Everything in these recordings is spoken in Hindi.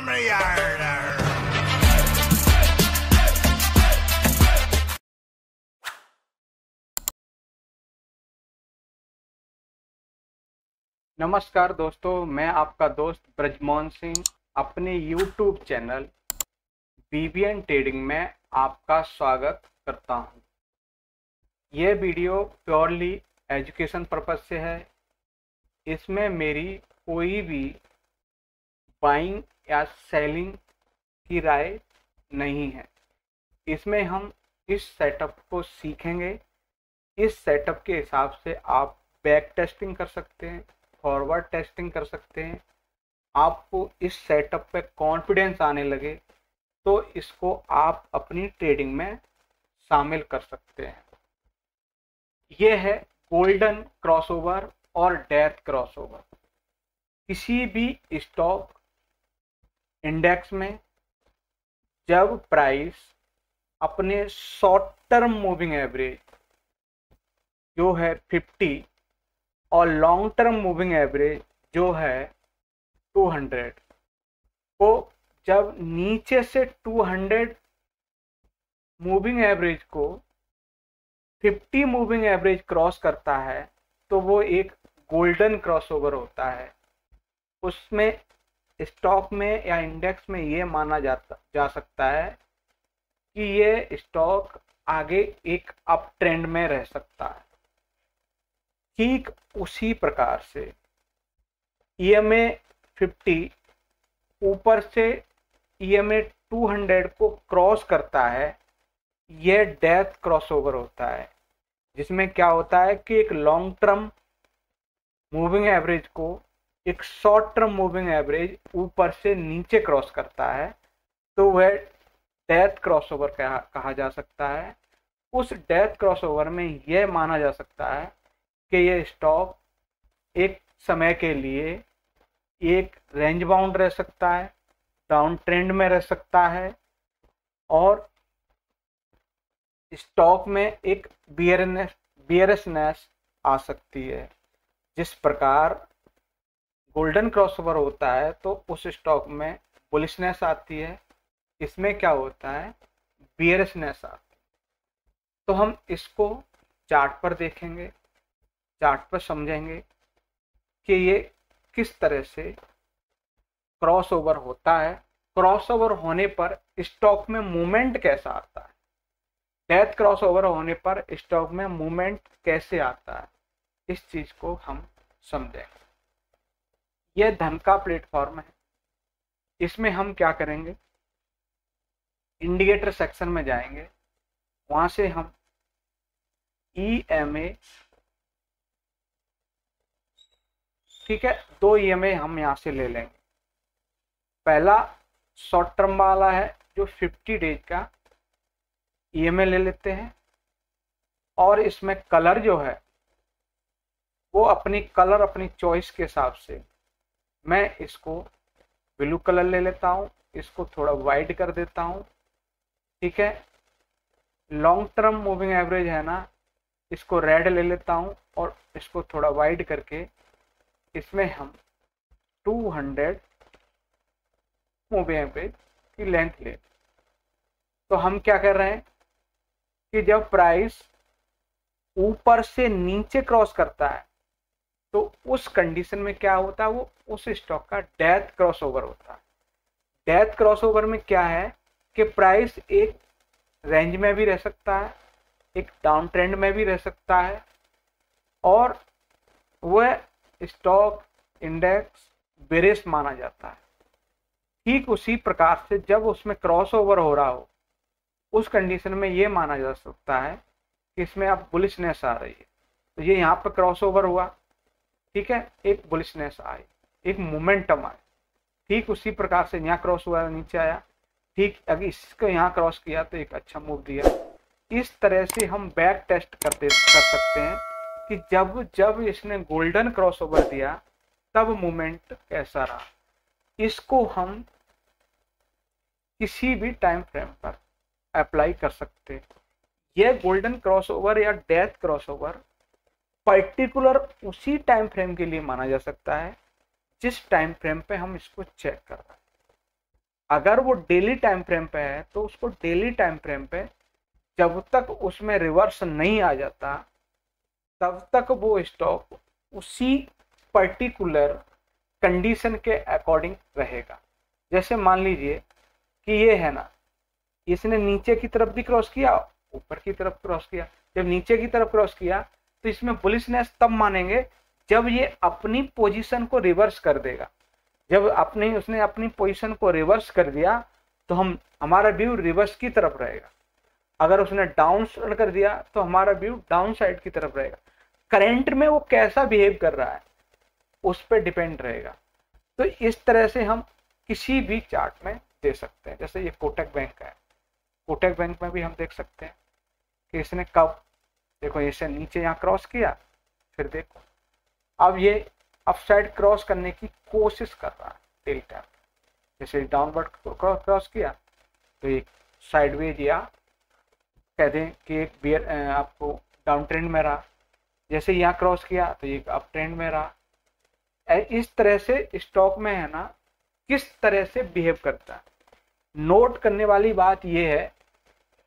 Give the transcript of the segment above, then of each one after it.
from the yard. नमस्कार दोस्तों, मैं आपका दोस्त ब्रजमोहन सिंह अपने YouTube चैनल BBN ट्रेडिंग में आपका स्वागत करता हूं। यह वीडियो प्योरली एजुकेशन पर्पज से है। इसमें मेरी कोई भी बाइंग या सेलिंग की राय नहीं है। इसमें हम इस सेटअप को सीखेंगे। इस सेटअप के हिसाब से आप बैक टेस्टिंग कर सकते हैं, फॉरवर्ड टेस्टिंग कर सकते हैं। आपको इस सेटअप पे कॉन्फिडेंस आने लगे तो इसको आप अपनी ट्रेडिंग में शामिल कर सकते हैं। यह है गोल्डन क्रॉसओवर और डेथ क्रॉसओवर। किसी भी स्टॉक इंडेक्स में जब प्राइस अपने शॉर्ट टर्म मूविंग एवरेज जो है 50 और लॉन्ग टर्म मूविंग एवरेज जो है 200 को जब नीचे से 200 मूविंग एवरेज को 50 मूविंग एवरेज क्रॉस करता है तो वो एक गोल्डन क्रॉसओवर होता है। उसमें स्टॉक में या इंडेक्स में ये माना जा सकता है कि ये स्टॉक आगे एक अप ट्रेंड में रह सकता है। ठीक उसी प्रकार से EMA 50 ऊपर से EMA 200 को क्रॉस करता है, यह डेथ क्रॉसओवर होता है। जिसमें क्या होता है कि एक लॉन्ग टर्म मूविंग एवरेज को एक शॉर्ट टर्म मूविंग एवरेज ऊपर से नीचे क्रॉस करता है तो वह डेथ क्रॉसओवर कहा जा सकता है। उस डेथ क्रॉसओवर में यह माना जा सकता है कि यह स्टॉक एक समय के लिए एक रेंज बाउंड रह सकता है, डाउन ट्रेंड में रह सकता है और स्टॉक में एक बियरनेस आ सकती है। जिस प्रकार गोल्डन क्रॉसओवर होता है तो उस स्टॉक में बुलिशनेस आती है, इसमें क्या होता है, बियरनेस आती है। तो हम इसको चार्ट पर देखेंगे, चार्ट पर समझेंगे कि ये किस तरह से क्रॉसओवर होता है। क्रॉसओवर होने पर स्टॉक में मूवमेंट कैसा आता है, डेथ क्रॉसओवर होने पर स्टॉक में मूवमेंट कैसे आता है, इस चीज को हम समझेंगे। यह धन का प्लेटफॉर्म है। इसमें हम क्या करेंगे, इंडिकेटर सेक्शन में जाएंगे, वहां से हम EMA, ठीक है, 2 EMA हम यहां से ले लेंगे। पहला शॉर्ट टर्म वाला है जो 50 डेज का EMA ले लेते हैं और इसमें कलर जो है वो अपनी चॉइस के हिसाब से मैं इसको ब्लू कलर ले लेता हूं, इसको थोड़ा वाइट कर देता हूं, ठीक है। लॉन्ग टर्म मूविंग एवरेज है ना, इसको रेड ले लेता हूं और इसको थोड़ा वाइट करके इसमें हम 200 मूविंग एवरेज की लेंथ ले। तो हम क्या कर रहे हैं कि जब प्राइस ऊपर से नीचे क्रॉस करता है तो उस कंडीशन में क्या होता है, वो उस स्टॉक का डेथ क्रॉसओवर होता है। डेथ क्रॉसओवर में क्या है कि प्राइस एक रेंज में भी रह सकता है, एक डाउन ट्रेंड में भी रह सकता है और वह स्टॉक इंडेक्स बेरिश माना जाता है। ठीक उसी प्रकार से जब उसमें क्रॉसओवर हो रहा हो उस कंडीशन में यह माना जा सकता है कि इसमें अब बुलिशनेस आ रही है। तो ये यहाँ पर क्रॉसओवर हुआ, ठीक है, एक बुलिशनेस आई, एक मोमेंटम आया। ठीक उसी प्रकार से यहाँ क्रॉस हुआ, नीचे आया, ठीक अगर इसको यहाँ क्रॉस किया तो एक अच्छा मूव दिया। इस तरह से हम बैक टेस्ट कर सकते हैं कि जब इसने गोल्डन क्रॉसओवर दिया तब मूवमेंट कैसा रहा। इसको हम किसी भी टाइम फ्रेम पर अप्लाई कर सकते हैं। यह गोल्डन क्रॉसओवर या डेथ क्रॉसओवर पर्टिकुलर उसी टाइम फ्रेम के लिए माना जा सकता है जिस टाइम फ्रेम पे हम इसको चेक कर रहे हैं। अगर वो डेली टाइम फ्रेम पे है तो उसको डेली टाइम फ्रेम पे जब तक उसमें रिवर्स नहीं आ जाता तब तक वो स्टॉक उसी पर्टिकुलर कंडीशन के अकॉर्डिंग रहेगा। जैसे मान लीजिए कि ये है ना, इसने नीचे की तरफ भी क्रॉस किया, ऊपर की तरफ क्रॉस किया। जब नीचे की तरफ क्रॉस किया तो इसमें बुलिशनेस तब मानेंगे जब ये अपनी पोजीशन को रिवर्स कर देगा। जब उसने अपनी पोजीशन को रिवर्स कर दिया तो हमारा व्यू रिवर्स की तरफ रहेगा। अगर उसने डाउन कर दिया तो हमारा व्यू डाउन साइड की तरफ रहेगा। करंट में वो कैसा बिहेव कर रहा है उस पर डिपेंड रहेगा। तो इस तरह से हम किसी भी चार्ट में दे सकते हैं। जैसे ये कोटक बैंक का है, कोटक बैंक में भी हम देख सकते हैं कि इसने कब, देखो इसे नीचे यहाँ क्रॉस किया, फिर देखो अब ये अपसाइड क्रॉस करने की कोशिश कर रहा है डेली टाइम। जैसे डाउनवर्ड क्रॉस किया तो एक साइडवेज या कह दें कि एक बियर आपको डाउन ट्रेंड में रहा। जैसे यहाँ क्रॉस किया तो एक अप ट्रेंड में रहा। इस तरह से स्टॉक में है ना किस तरह से बिहेव करता है। नोट करने वाली बात यह है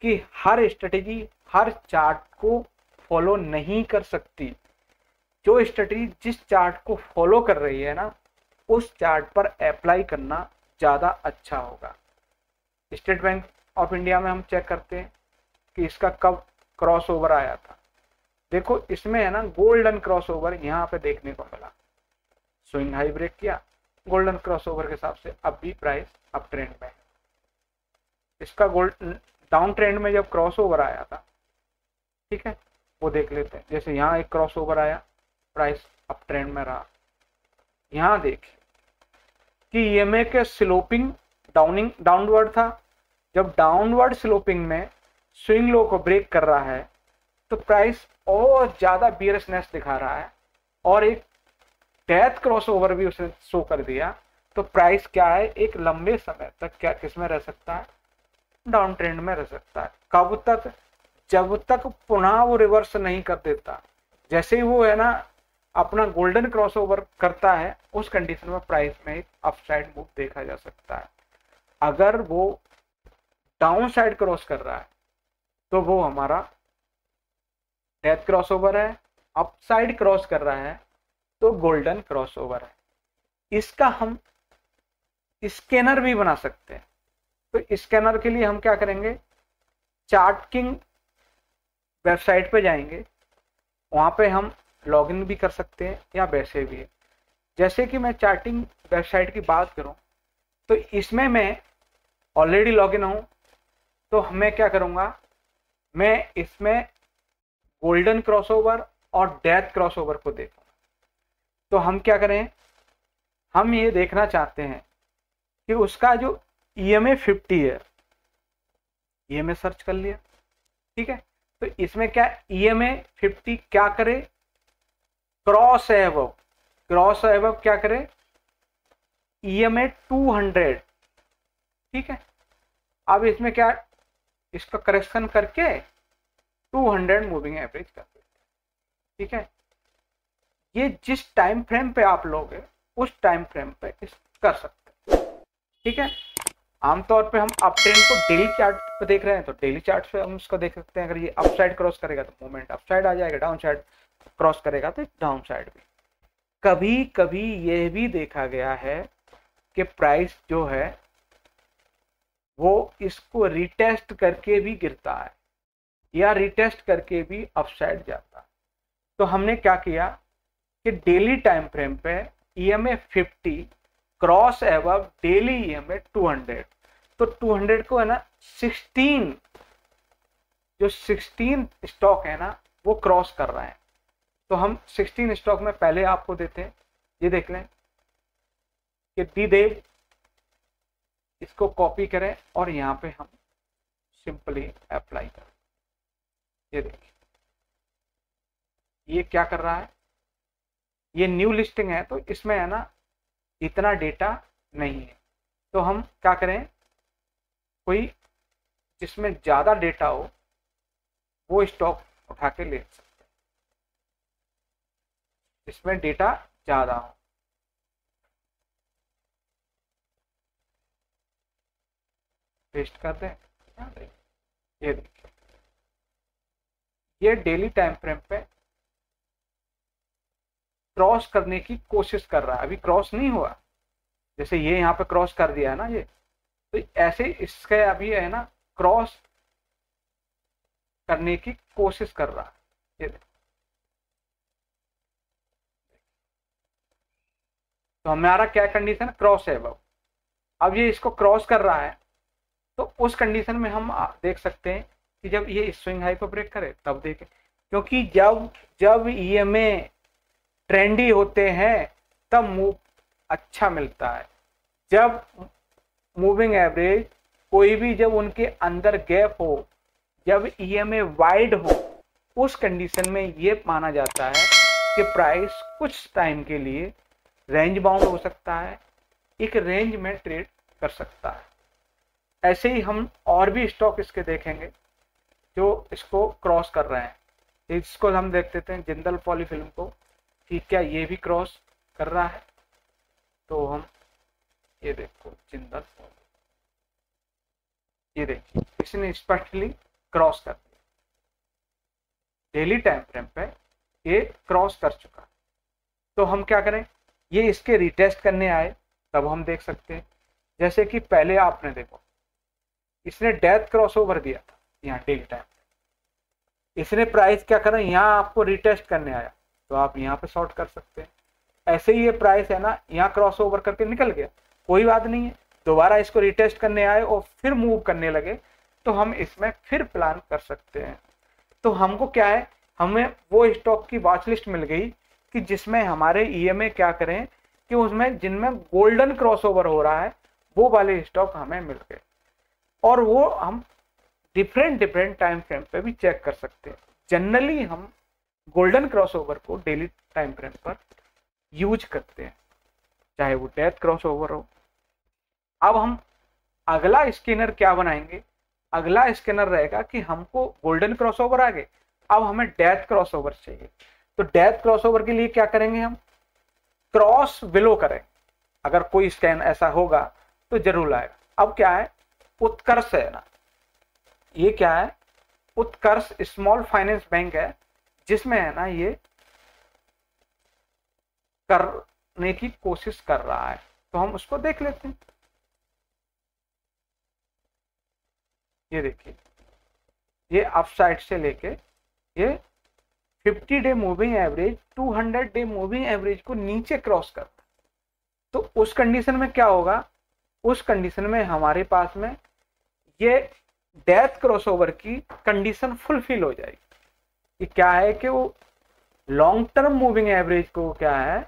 कि हर स्ट्रेटेजी हर चार्ट को फॉलो नहीं कर सकती। जो स्ट्रेटेजी जिस चार्ट को फॉलो कर रही है ना उस चार्ट पर अप्लाई करना ज़्यादा अच्छा होगा। स्टेट बैंक ऑफ इंडिया में हम चेक करते हैं कि इसका कब क्रॉस ओवर आया था। देखो इसमें है ना गोल्डन क्रॉस ओवर यहाँ पे देखने को मिला, स्विंग हाई ब्रेक किया, गोल्डन क्रॉस ओवर के हिसाब से अब भी प्राइस अप ट्रेंड में है। इसका गोल्ड डाउन ट्रेंड में जब क्रॉस ओवर आया था, ठीक है, वो देख लेते हैं। जैसे यहाँ एक क्रॉस ओवर आया, प्राइस अप ट्रेंड में रहा। यहाँ देखिए कि ईएमए के स्लोपिंग डाउनवर्ड था। जब डाउनवर्ड स्लोपिंग में स्विंग लो को ब्रेक कर रहा है तो प्राइस और ज्यादा बियरनेस दिखा रहा है और एक डेथ क्रॉस ओवर भी उसने शो कर दिया। तो प्राइस क्या है, एक लंबे समय तक क्या किसमें रह सकता है, डाउन ट्रेंड में रह सकता है। कब तक, जब तक पुनः वो रिवर्स नहीं कर देता। जैसे ही वो है ना अपना गोल्डन क्रॉस ओवर करता है उस कंडीशन में प्राइस में एक अपसाइड मूव देखा जा सकता है। अगर वो डाउन साइड क्रॉस कर रहा है तो वो हमारा डेथ क्रॉस ओवर है, अपसाइड क्रॉस कर रहा है तो गोल्डन क्रॉस ओवर है। इसका हम स्कैनर भी बना सकते हैं। तो स्कैनर के लिए हम क्या करेंगे, चार्ट किंग वेबसाइट पे जाएंगे, वहां पे हम लॉगिन भी कर सकते हैं या वैसे भी है। जैसे कि मैं चार्टिंग वेबसाइट की बात करूं तो इसमें मैं ऑलरेडी लॉगिन हूं। तो मैं क्या करूंगा, मैं इसमें गोल्डन क्रॉसओवर और डेथ क्रॉसओवर को देखूंगा। तो हम क्या करें, हम ये देखना चाहते हैं कि उसका जो EMA 50 है, EMA सर्च कर लिया, ठीक है। तो इसमें क्या EMA 50 क्या करे, क्रॉस एबव, क्रॉस एबव क्या करे EMA 200, ठीक है। अब इसमें क्या, इसका करेक्शन करके 200 मूविंग एवरेज कर देते, ठीक है। ये जिस टाइम फ्रेम पे आप लोगे उस टाइम फ्रेम पे इस कर सकते हैं, ठीक है। आमतौर पे हम अप ट्रेंड को डेली चार्ट पे देख रहे हैं तो डेली चार्ट पे हम उसको देख सकते हैं। अगर ये अपसाइड क्रॉस करेगा तो मूवमेंट अपसाइड आ जाएगा, डाउन साइड क्रॉस करेगा तो डाउन साइड भी। कभी कभी यह भी देखा गया है कि प्राइस जो है वो इसको रिटेस्ट करके भी गिरता है या रिटेस्ट करके भी अपसाइड जाता है। तो हमने क्या किया कि डेली टाइम फ्रेम पे EMA 50 cross above daily EMA 200, तो 200 को है ना 16, जो 16 स्टॉक है ना वो क्रॉस कर रहे हैं। तो हम 16 स्टॉक में पहले आपको देते हैं, ये देख लें कि डी देव, इसको कॉपी करें और यहाँ पे हम सिंपली अप्लाई करें। ये देखिए ये क्या कर रहा है, ये न्यू लिस्टिंग है तो इसमें है ना इतना डेटा नहीं है। तो हम क्या करें, कोई जिसमें ज़्यादा डेटा हो वो स्टॉक उठा के ले सकते हैं, इसमें डेटा ज़्यादा हो। पेस्ट कर दें। ये देखिए, ये डेली टाइम फ्रेम पे क्रॉस करने की कोशिश कर रहा है, अभी क्रॉस नहीं हुआ, जैसे ये यहाँ पे क्रॉस कर दिया है ना, ये तो ऐसे इसके अभी है ना क्रॉस करने की कोशिश कर रहा है। ये तो हमारा क्या कंडीशन, क्रॉस है अब ये इसको क्रॉस कर रहा है, तो उस कंडीशन में हम देख सकते हैं कि जब ये स्विंग हाई को ब्रेक करे तब देखें, क्योंकि जब जब ईएमए ट्रेंडी होते हैं तब मूव अच्छा मिलता है। जब मूविंग एवरेज कोई भी जब उनके अंदर गैप हो, जब ईएमए वाइड हो, उस कंडीशन में ये माना जाता है कि प्राइस कुछ टाइम के लिए रेंज बाउंड हो सकता है, एक रेंज में ट्रेड कर सकता है। ऐसे ही हम और भी स्टॉक इसके देखेंगे जो इसको क्रॉस कर रहे हैं। इसको हम देख लेते हैं जिंदल पॉलीफिल्म को कि क्या ये भी क्रॉस कर रहा है। तो हम ये देखो जिंदल, ये देखिए इसने स्पष्टली क्रॉस कर दिया, डेली टाइम फ्रेम पे ये क्रॉस कर चुका। तो हम क्या करें, ये इसके रिटेस्ट करने आए तब हम देख सकते हैं, जैसे कि पहले आपने देखो इसने डेथ क्रॉसओवर दिया था यहाँ डेली टाइम, इसने प्राइस क्या करा, यहाँ आपको रिटेस्ट करने आया तो आप यहाँ पे शॉर्ट कर सकते हैं। ऐसे ही ये प्राइस है ना यहाँ क्रॉसओवर करके निकल गया, कोई बात नहीं है, दोबारा इसको रिटेस्ट करने आए और फिर मूव करने लगे तो हम इसमें फिर प्लान कर सकते हैं। तो हमको क्या है, हमें वो स्टॉक की वॉच लिस्ट मिल गई कि जिसमें हमारे ईएमए क्या करें कि उसमें जिनमें गोल्डन क्रॉसओवर हो रहा है वो वाले स्टॉक हमें मिल गए, और वो हम डिफरेंट टाइम फ्रेम पे भी चेक कर सकते हैं। जनरली हम गोल्डन क्रॉसओवर को डेली टाइम फ्रेम पर यूज करते हैं, चाहे वो डेथ क्रॉसओवर हो। अब हम अगला स्कैनर क्या बनाएंगे, अगला स्कैनर रहेगा कि हमको गोल्डन क्रॉसओवर आ गए, अब हमें डेथ क्रॉसओवर चाहिए। तो डेथ क्रॉसओवर के लिए क्या करेंगे, हम क्रॉस बिलो करें, अगर कोई स्कैन ऐसा होगा तो जरूर आएगा। अब क्या है, उत्कर्ष है ना, ये क्या है, उत्कर्ष स्मॉल फाइनेंस बैंक है जिसमें है ना ये करने की कोशिश कर रहा है, तो हम उसको देख लेते हैं। ये देखिए ये अप साइड से लेके ये 50 day moving average 200 day moving average को नीचे क्रॉस करता, तो उस कंडीशन में क्या होगा, उस कंडीशन में हमारे पास में ये डेथ क्रॉसओवर की कंडीशन फुलफिल हो जाएगी। कि क्या है कि वो लॉन्ग टर्म मूविंग एवरेज को क्या है,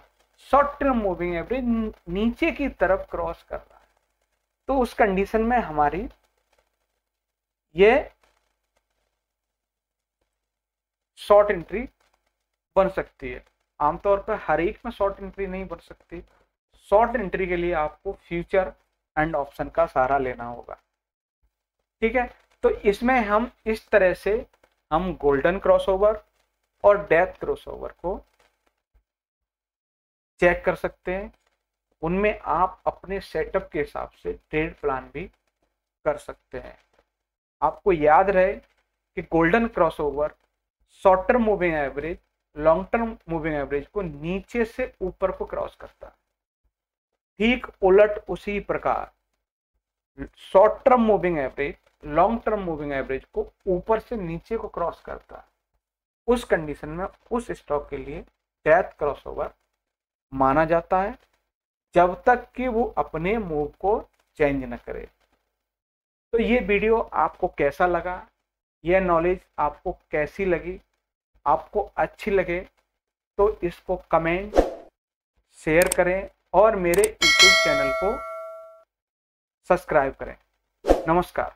शॉर्ट टर्म मूविंग एवरेज नीचे की तरफ क्रॉस कर रहा है, तो उस कंडीशन में हमारी ये शॉर्ट एंट्री बन सकती है। आमतौर पर हर एक में शॉर्ट एंट्री नहीं बन सकती, शॉर्ट एंट्री के लिए आपको फ्यूचर एंड ऑप्शन का सहारा लेना होगा। ठीक है, तो इसमें हम इस तरह से हम गोल्डन क्रॉसओवर और डेथ क्रॉसओवर को चेक कर सकते हैं, उनमें आप अपने सेटअप के हिसाब से ट्रेड प्लान भी कर सकते हैं। आपको याद रहे कि golden crossover short term moving average long term moving average को नीचे से ऊपर को क्रॉस करता है, ठीक उलट उसी प्रकार short term moving average long term moving average को ऊपर से नीचे को क्रॉस करता है। उस कंडीशन में उस स्टॉक के लिए डेथ क्रॉसओवर माना जाता है जब तक कि वो अपने मूव को चेंज न करे। तो ये वीडियो आपको कैसा लगा, यह नॉलेज आपको कैसी लगी, आपको अच्छी लगे तो इसको कमेंट शेयर करें और मेरे YouTube चैनल को सब्सक्राइब करें। नमस्कार।